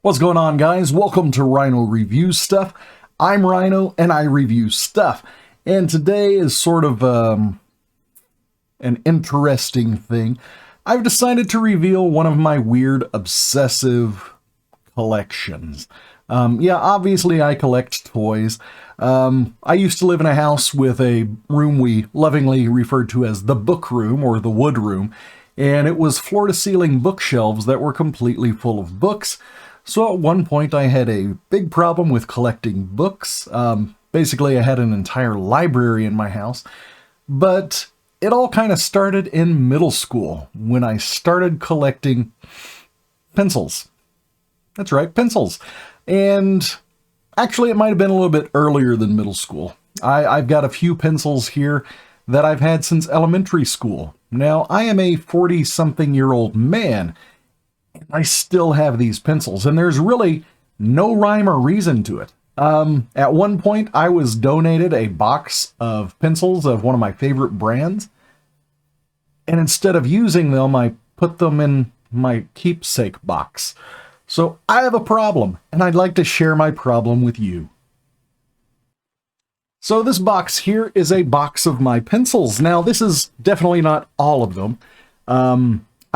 What's going on, guys? Welcome to Rhino Reviews Stuff. I'm Rhino and I review stuff. And today is sort of an interesting thing. I've decided to reveal one of my weird obsessive collections. Obviously I collect toys. I used to live in a house with a room we lovingly referred to as the book room or the wood room. And it was floor-to-ceiling bookshelves that were completely full of books. So at one point I had a big problem with collecting books. Basically I had an entire library in my house, but it all kind of started in middle school when I started collecting pencils. That's right, pencils. And actually it might have been a little bit earlier than middle school. I've got a few pencils here that I've had since elementary school. Now I am a 40-something-year-old man, I still have these pencils, and there's really no rhyme or reason to it. At one point, I was donated a box of pencils of one of my favorite brands, and instead of using them, I put them in my keepsake box. So I have a problem, and I'd like to share my problem with you. So this box here is a box of my pencils. Now, this is definitely not all of them.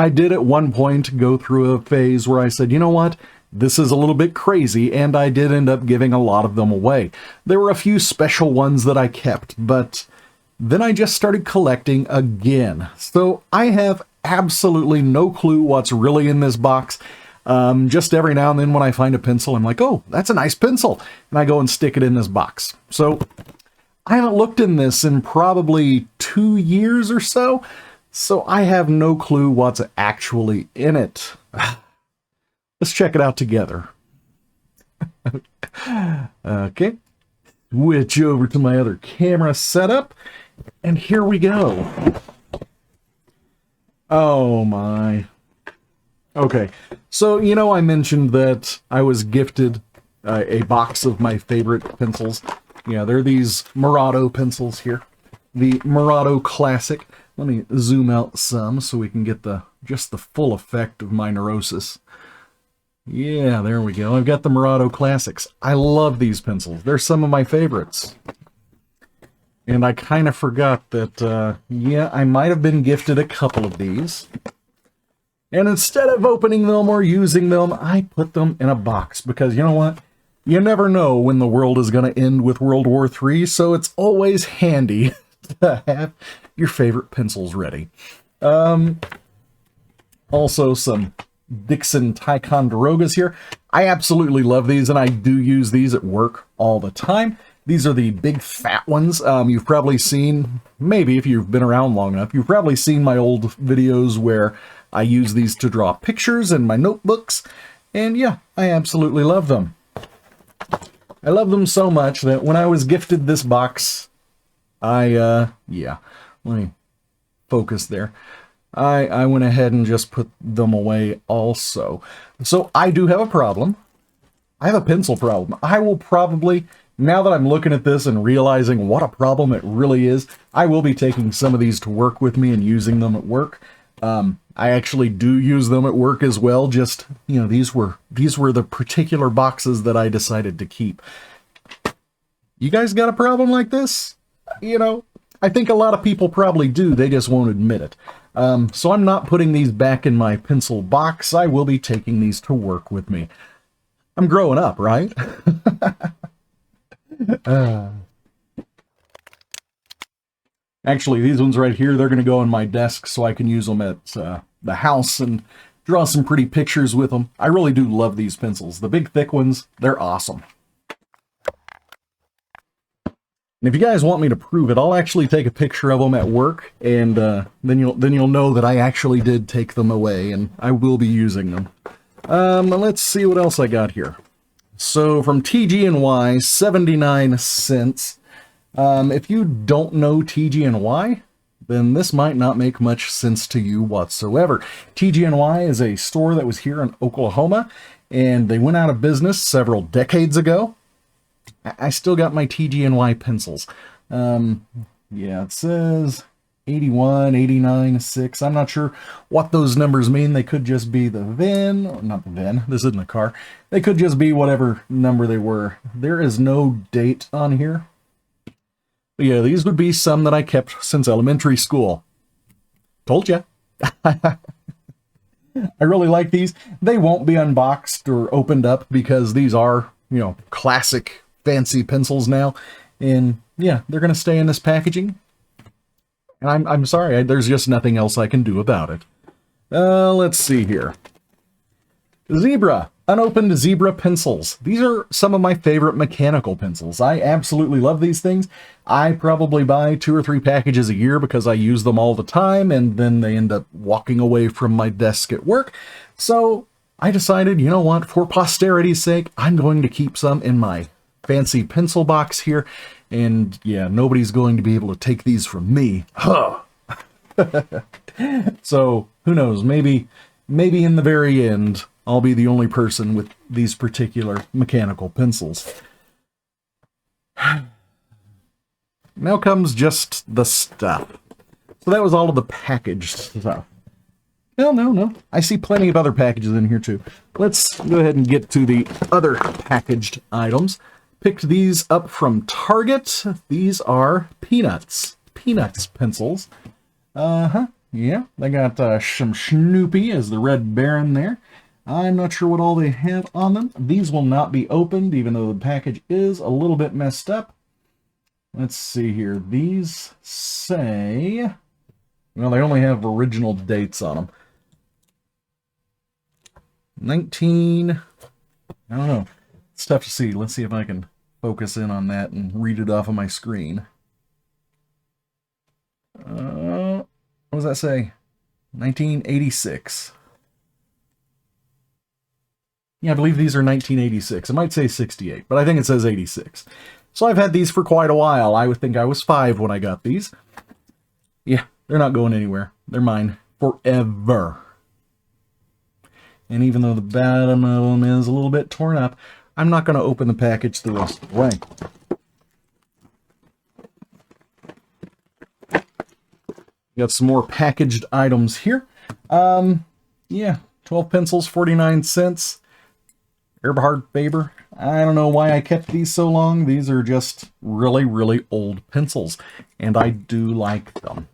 I did at one point go through a phase where I said, you know what, this is a little bit crazy, and I did end up giving a lot of them away. There were a few special ones that I kept, but then I just started collecting again. So I have absolutely no clue what's really in this box. Just every now and then when I find a pencil, I'm like, oh, that's a nice pencil, and I go and stick it in this box. So I haven't looked in this in probably 2 years or so. So I have no clue what's actually in it. Let's check it out together. Okay. Switch over to my other camera setup. And here we go. Oh my. Okay. So, you know, I mentioned that I was gifted a box of my favorite pencils. Yeah, they're these Murado pencils here. The Murado Classic. Let me zoom out some so we can get just the full effect of my neurosis. Yeah, there we go. I've got the Murado Classics. I love these pencils. They're some of my favorites. And I kind of forgot that, yeah, I might have been gifted a couple of these. And instead of opening them or using them, I put them in a box because, you know what? You never know when the world is going to end with World War III, so it's always handy to have your favorite pencils ready. Also some Dixon Ticonderogas here. I absolutely love these, and I do use these at work all the time. These are the big fat ones. You've probably seen, maybe if you've been around long enough, you've probably seen my old videos where I use these to draw pictures in my notebooks. And yeah, I absolutely love them. I love them so much that when I was gifted this box, yeah, let me focus there. I went ahead and just put them away also. So I do have a problem. I have a pencil problem. I will probably, now that I'm looking at this and realizing what a problem it really is, I will be taking some of these to work with me and using them at work. I actually do use them at work as well. Just, you know, these were the particular boxes that I decided to keep. You guys got a problem like this? You know, I think a lot of people probably do. They just won't admit it. So I'm not putting these back in my pencil box. I will be taking these to work with me. I'm growing up, right? Actually, these ones right here, they're going to go on my desk so I can use them at the house and draw some pretty pictures with them. I really do love these pencils. The big thick ones, they're awesome. And if you guys want me to prove it, I'll actually take a picture of them at work, and then you'll know that I actually did take them away, and I will be using them. Let's see what else I got here. So from TG&Y, 79 cents. If you don't know TG&Y, then this might not make much sense to you whatsoever. TG&Y is a store that was here in Oklahoma, and they went out of business several decades ago. I still got my TG&Y pencils. Yeah, it says 81, 89, 6. I'm not sure what those numbers mean. They could just be the VIN, or not the VIN, this isn't a car. They could just be whatever number they were. There is no date on here. But yeah, these would be some that I kept since elementary school. Told ya. I really like these. They won't be unboxed or opened up because these are, you know, classic fancy pencils now. And yeah, they're going to stay in this packaging. And I'm sorry, there's just nothing else I can do about it. Let's see here. Zebra. Unopened Zebra pencils. These are some of my favorite mechanical pencils. I absolutely love these things. I probably buy 2 or 3 packages a year because I use them all the time, and then they end up walking away from my desk at work. So I decided, you know what, for posterity's sake, I'm going to keep some in my fancy pencil box here. And yeah, nobody's going to be able to take these from me. Huh. So who knows, maybe in the very end, I'll be the only person with these particular mechanical pencils. Now comes just the stuff. So that was all of the packaged stuff. Well, no. I see plenty of other packages in here too. Let's go ahead and get to the other packaged items. Picked these up from Target. These are Peanuts. Peanuts pencils. Yeah, they got some Snoopy as the Red Baron there. I'm not sure what all they have on them. These will not be opened, even though the package is a little bit messed up. Let's see here. These say... well, they only have original dates on them. 19... I don't know. It's tough to see. Let's see if I can focus in on that and read it off of my screen. What does that say? 1986. Yeah, I believe these are 1986. It might say 68, but I think it says 86. So I've had these for quite a while. I would think I was 5 when I got these. Yeah, they're not going anywhere. They're mine forever. And even though the bottom of them is a little bit torn up, I'm not going to open the package the rest of the way. Got some more packaged items here. Yeah, 12 pencils, 49 cents. Eberhard Faber. I don't know why I kept these so long. These are just really, really old pencils, and I do like them.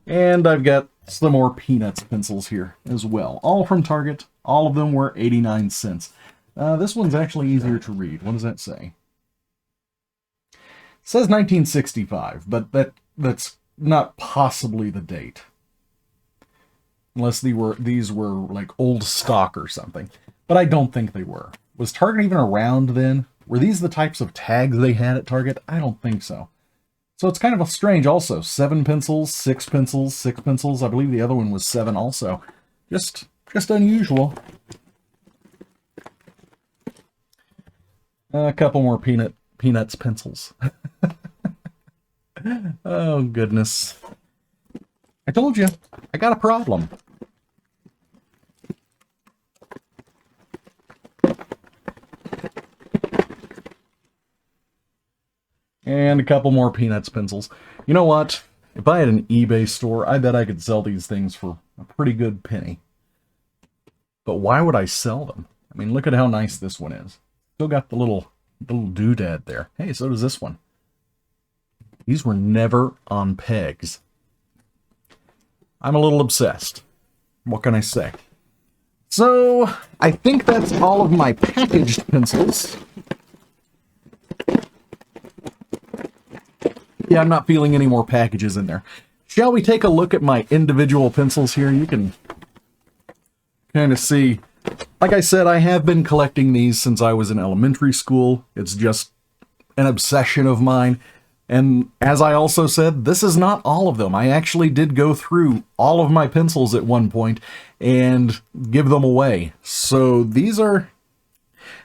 And I've got some more Peanuts pencils here as well. All from Target. All of them were 89 cents. This one's actually easier to read. What does that say? It says 1965, but that's not possibly the date. Unless these were like old stock or something. But I don't think they were. Was Target even around then? Were these the types of tags they had at Target? I don't think so. So it's kind of strange also. 7 pencils, 6 pencils, 6 pencils. I believe the other one was 7 also. Just unusual. A couple more Peanuts pencils. Oh, goodness. I told you, I got a problem. And a couple more Peanuts pencils. You know what? If I had an eBay store, I bet I could sell these things for a pretty good penny. But why would I sell them? I mean, look at how nice this one is. Still got the little doodad there. Hey, so does this one. These were never on pegs. I'm a little obsessed. What can I say? So, I think that's all of my packaged pencils. Yeah, I'm not feeling any more packages in there. Shall we take a look at my individual pencils here? You can kind of see. Like I said, I have been collecting these since I was in elementary school. It's just an obsession of mine. And as I also said, this is not all of them. I actually did go through all of my pencils at one point and give them away. So these are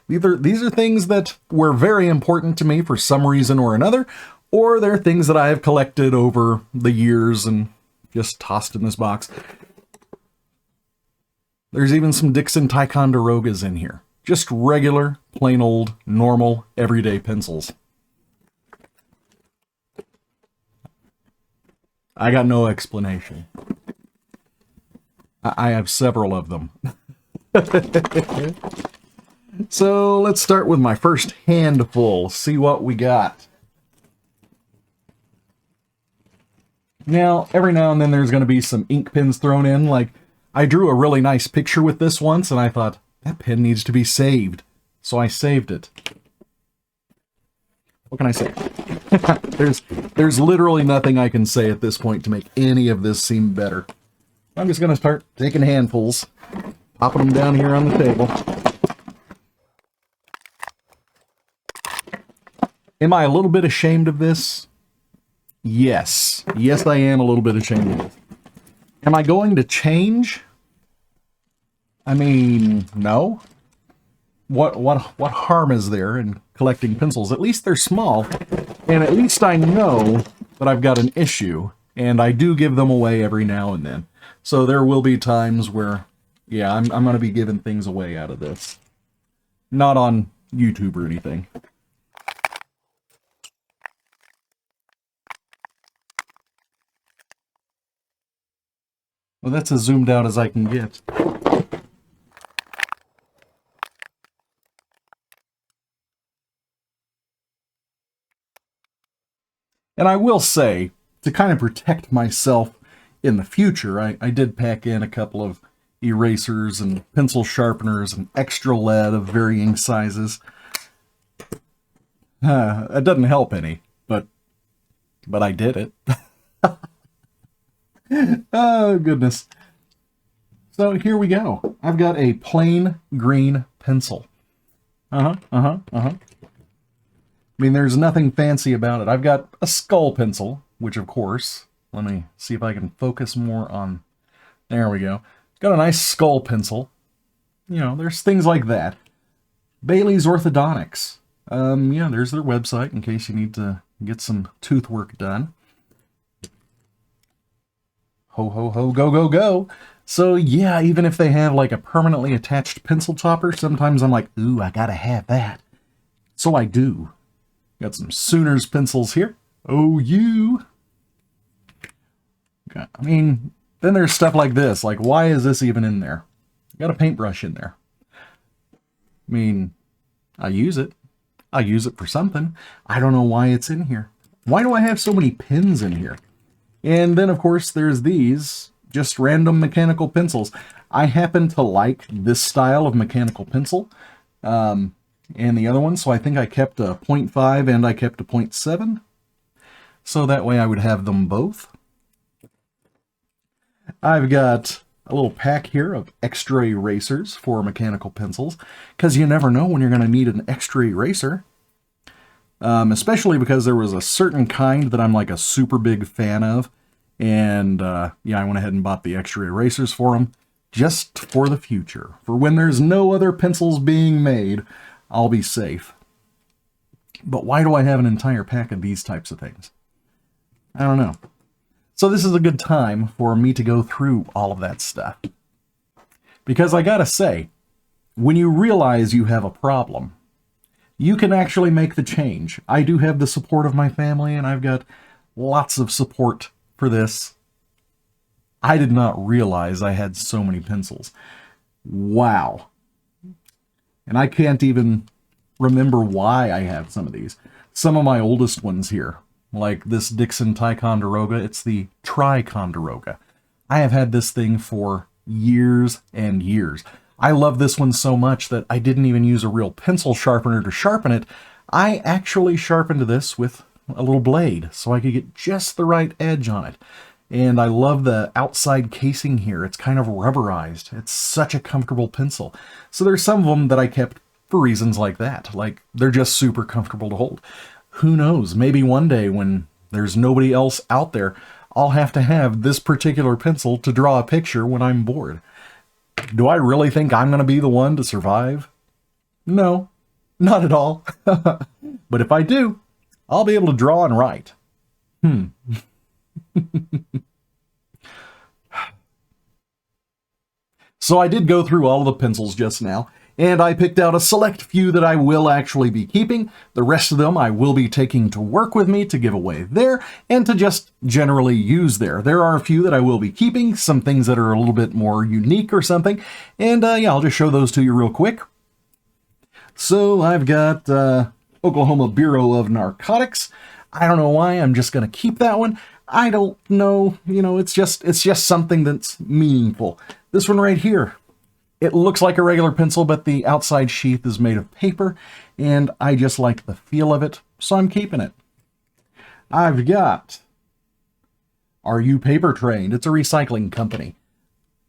things that were very important to me for some reason or another, or they're things that I have collected over the years and just tossed in this box. There's even some Dixon Ticonderogas in here. Just regular, plain old, normal, everyday pencils. I got no explanation. I have several of them. So let's start with my first handful, see what we got. Now, every now and then there's going to be some ink pens thrown in. Like, I drew a really nice picture with this once, and I thought, that pen needs to be saved. So I saved it. What can I say? There's literally nothing I can say at this point to make any of this seem better. I'm just going to start taking handfuls, popping them down here on the table. Am I a little bit ashamed of this? Yes. Yes, I am a little bit ashamed of this. Am I going to change? I mean, no. What harm is there in collecting pencils? At least they're small, and at least I know that I've got an issue, and I do give them away every now and then. So there will be times where, yeah, I'm going to be giving things away out of this. Not on YouTube or anything. Well, that's as zoomed out as I can get. And I will say, to kind of protect myself in the future, I did pack in a couple of erasers and pencil sharpeners and extra lead of varying sizes. It doesn't help any, but I did it. Oh, goodness. So here we go. I've got a plain green pencil. I mean, there's nothing fancy about it. I've got a skull pencil, which of course, let me see if I can focus more on, there we go. Got a nice skull pencil. You know, there's things like that. Bailey's Orthodontics. Yeah, there's their website in case you need to get some tooth work done. Ho, ho, ho, go, go, go. So yeah, even if they have like a permanently attached pencil topper, sometimes I'm like, ooh, I gotta have that. So I do. Got some Sooners pencils here. Oh, you. I mean, then there's stuff like this. Like, why is this even in there? Got a paintbrush in there. I mean, I use it. I use it for something. I don't know why it's in here. Why do I have so many pins in here? And then, of course, there's these, just random mechanical pencils. I happen to like this style of mechanical pencil, and the other one, so I think I kept a 0.5 and I kept a 0.7. So that way I would have them both. I've got a little pack here of extra erasers for mechanical pencils, because you never know when you're going to need an extra eraser. Especially because there was a certain kind that I'm like a super big fan of. And yeah, I went ahead and bought the extra erasers for them just for the future. For when there's no other pencils being made, I'll be safe. But why do I have an entire pack of these types of things? I don't know. So this is a good time for me to go through all of that stuff. Because I gotta say, when you realize you have a problem, you can actually make the change. I do have the support of my family, and I've got lots of support for this. I did not realize I had so many pencils. Wow. And I can't even remember why I have some of these. Some of my oldest ones here, like this Dixon Ticonderoga, it's the Ticonderoga. I have had this thing for years and years. I love this one so much that I didn't even use a real pencil sharpener to sharpen it. I actually sharpened this with a little blade so I could get just the right edge on it. And I love the outside casing here. It's kind of rubberized. It's such a comfortable pencil. So there's some of them that I kept for reasons like that. Like, they're just super comfortable to hold. Who knows? Maybe one day when there's nobody else out there, I'll have to have this particular pencil to draw a picture when I'm bored. Do I really think I'm going to be the one to survive? No, not at all. But if I do, I'll be able to draw and write. So I did go through all of the pencils just now, and I picked out a select few that I will actually be keeping. The rest of them I will be taking to work with me to give away there and to just generally use there. There are a few that I will be keeping, some things that are a little bit more unique or something, and yeah, I'll just show those to you real quick. So I've got Oklahoma Bureau of Narcotics. I don't know why, I'm just going to keep that one. I don't know, it's just something that's meaningful. This one right here, it looks like a regular pencil, but the outside sheath is made of paper, and I just like the feel of it, so I'm keeping it. I've got Are You Paper Trained? It's a recycling company.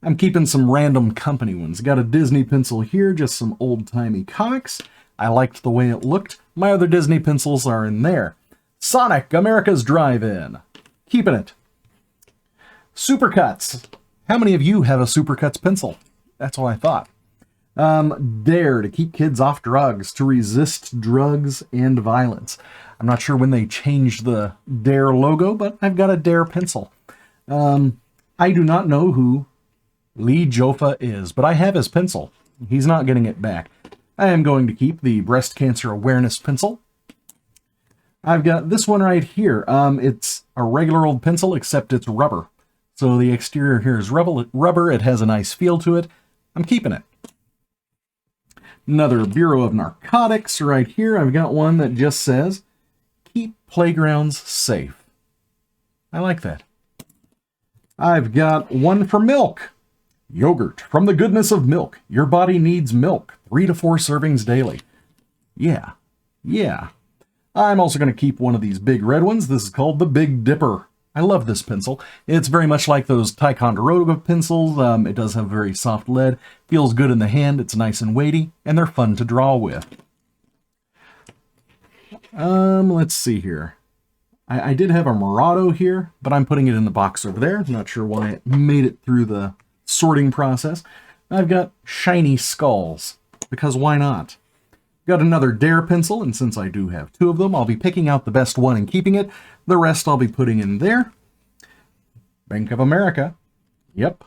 I'm keeping some random company ones. Got a Disney pencil here, just some old-timey comics. I liked the way it looked. My other Disney pencils are in there. Sonic, America's Drive-In. Keeping it. Supercuts. How many of you have a Supercuts pencil? That's what I thought. Dare, to keep kids off drugs, to resist drugs and violence. I'm not sure when they changed the Dare logo, but I've got a Dare pencil. I do not know who Lee Joffa is, but I have his pencil. He's not getting it back. I am going to keep the Breast Cancer Awareness pencil. I've got this one right here. It's a regular old pencil, except it's rubber. So the exterior here is rubber. It has a nice feel to it. I'm keeping it. Another Bureau of Narcotics right here. I've got one that just says, keep playgrounds safe. I like that. I've got one for milk. Yogurt, from the goodness of milk. Your body needs milk. 3 to 4 servings daily. Yeah. I'm also going to keep one of these big red ones. This is called the Big Dipper. I love this pencil. It's very much like those Ticonderoga pencils. It does have very soft lead. Feels good in the hand. It's nice and weighty, and they're fun to draw with. Let's see here. I did have a Murado here, but I'm putting it in the box over there. Not sure why it made it through the sorting process. I've got Shiny Skulls, because why not? Got another Dare pencil, and since I do have 2 of them, I'll be picking out the best one and keeping it. The rest I'll be putting in there. Bank of America. Yep.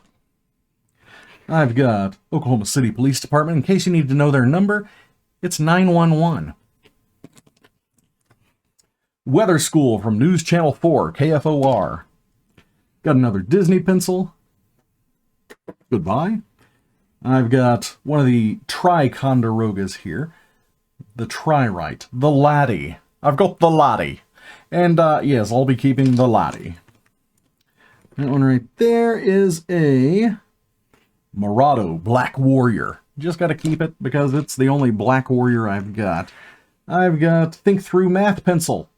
I've got Oklahoma City Police Department. In case you need to know their number, it's 911. Weather School from News Channel 4, KFOR. Got another Disney pencil. Goodbye. I've got one of the Ticonderogas here. The Tri-Rite. The Laddie. I've got the Laddie. And, yes, I'll be keeping the Laddie. That one right there is a Murado Black Warrior. Just got to keep it because it's the only Black Warrior I've got. I've got Think Through Math Pencil.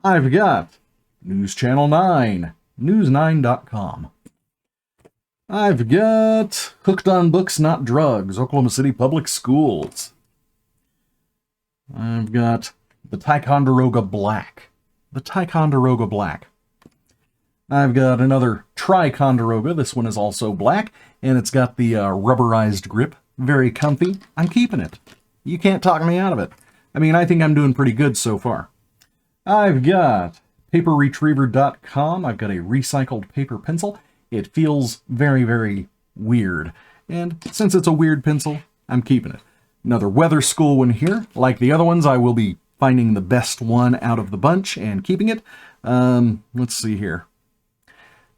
I've got News Channel 9. News9.com. I've got Hooked on Books, Not Drugs, Oklahoma City Public Schools. I've got the Ticonderoga Black. The Ticonderoga Black. I've got another Ticonderoga. This one is also black, and it's got the rubberized grip. Very comfy. I'm keeping it. You can't talk me out of it. I mean, I think I'm doing pretty good so far. I've got PaperRetriever.com. I've got a recycled paper pencil. It feels very, very weird. And since it's a weird pencil, I'm keeping it. Another Weather School one here. Like the other ones, I will be finding the best one out of the bunch and keeping it. Let's see here.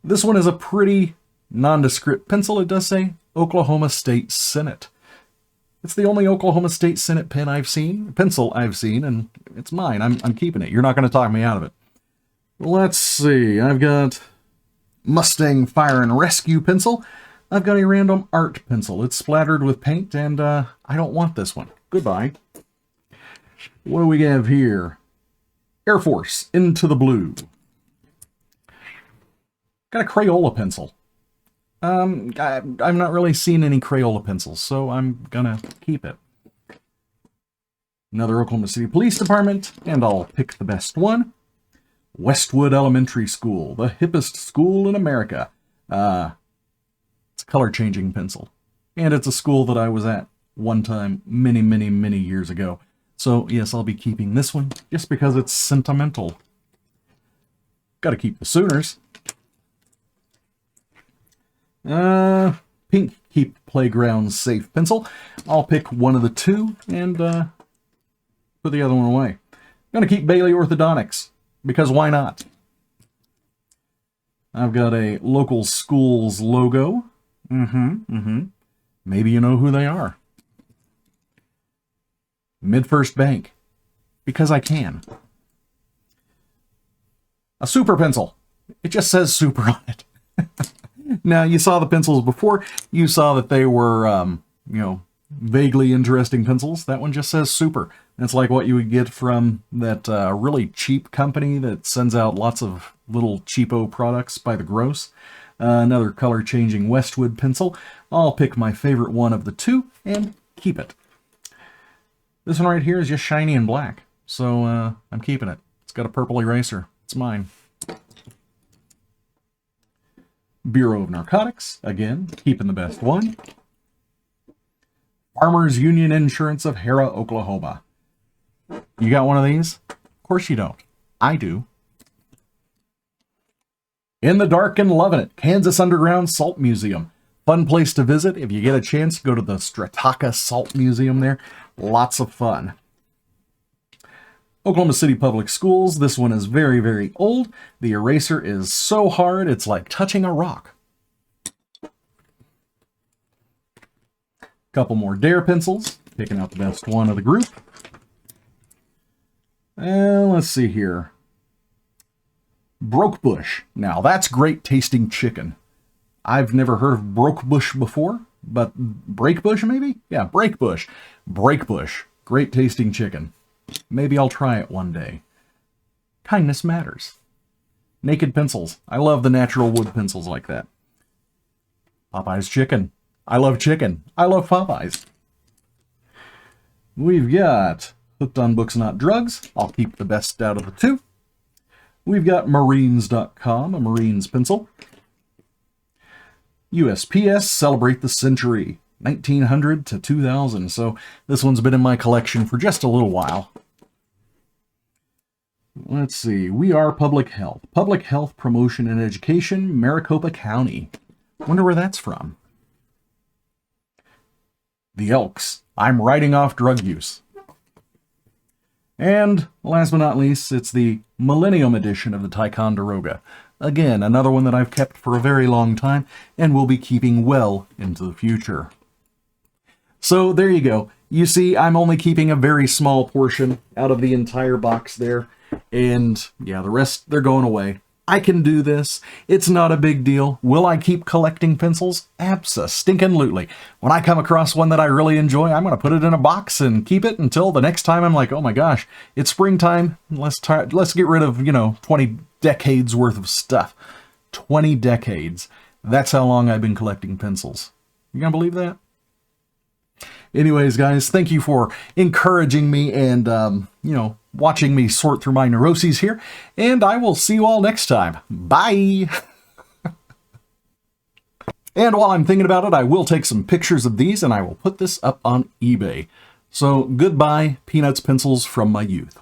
This one is a pretty nondescript pencil. It does say Oklahoma State Senate. It's the only Oklahoma State Senate pencil I've seen, and it's mine. I'm keeping it. You're not going to talk me out of it. Let's see. I've got Mustang Fire and Rescue pencil. I've got a random art pencil. It's splattered with paint, and I don't want this one. Goodbye. What do we have here? Air Force Into the Blue. Got a Crayola pencil. I've not really seen any Crayola pencils, so I'm gonna keep it. Another Oklahoma City Police Department, and I'll pick the best one. Westwood Elementary School, the hippest school in America. It's a color-changing pencil. And it's a school that I was at one time many, many, many years ago. So, yes, I'll be keeping this one just because it's sentimental. Gotta keep the Sooners. Pink Keep Playground Safe pencil. I'll pick one of the two and put the other one away. I'm going to keep Bailey Orthodontics, because why not? I've got a local school's logo. Maybe you know who they are. MidFirst Bank, because I can. A super pencil. It just says super on it. Now, you saw the pencils before. You saw that they were, vaguely interesting pencils. That one just says super. It's like what you would get from that really cheap company that sends out lots of little cheapo products by the gross. Another color-changing Westwood pencil. I'll pick my favorite one of the two and keep it. This one right here is just shiny and black, so I'm keeping it. It's got a purple eraser. It's mine. Bureau of Narcotics, again, keeping the best one. Farmers Union Insurance of Hera, Oklahoma. You got one of these? Of course you don't. I do. In the Dark and Loving It, Kansas Underground Salt Museum. Fun place to visit. If you get a chance, go to the Strataka Salt Museum there. Lots of fun. Oklahoma City Public Schools. This one is very, very old. The eraser is so hard, it's like touching a rock. Couple more Dare pencils. Picking out the best one of the group. And let's see here. Brokebush. Now, that's great tasting chicken. I've never heard of Brokebush before, but Breakbush maybe? Yeah, Breakbush. Breakbush. Great tasting chicken. Maybe I'll try it one day. Kindness matters. Naked pencils. I love the natural wood pencils like that. Popeye's chicken. I love chicken. I love Popeyes. We've got Hooked on Books Not Drugs. I'll keep the best out of the two. We've got Marines.com, a Marines pencil. USPS, Celebrate the Century, 1900 to 2000. So this one's been in my collection for just a little while. Let's see. We Are Public Health. Public Health Promotion and Education, Maricopa County. Wonder where that's from. The Elks. I'm writing off drug use. And last but not least, it's the Millennium edition of the Ticonderoga. Again, another one that I've kept for a very long time and will be keeping well into the future. So there you go. You see, I'm only keeping a very small portion out of the entire box there. And yeah, the rest, they're going away. I can do this. It's not a big deal. Will I keep collecting pencils? Abso-stinkin-lutely. When I come across one that I really enjoy, I'm going to put it in a box and keep it until the next time I'm like, oh my gosh, it's springtime. Let's get rid of, 20 decades worth of stuff. 20 decades. That's how long I've been collecting pencils. You gonna believe that? Anyways, guys, thank you for encouraging me and, watching me sort through my neuroses here. And I will see you all next time. Bye! And while I'm thinking about it, I will take some pictures of these and I will put this up on eBay. So, goodbye, Peanuts pencils from my youth.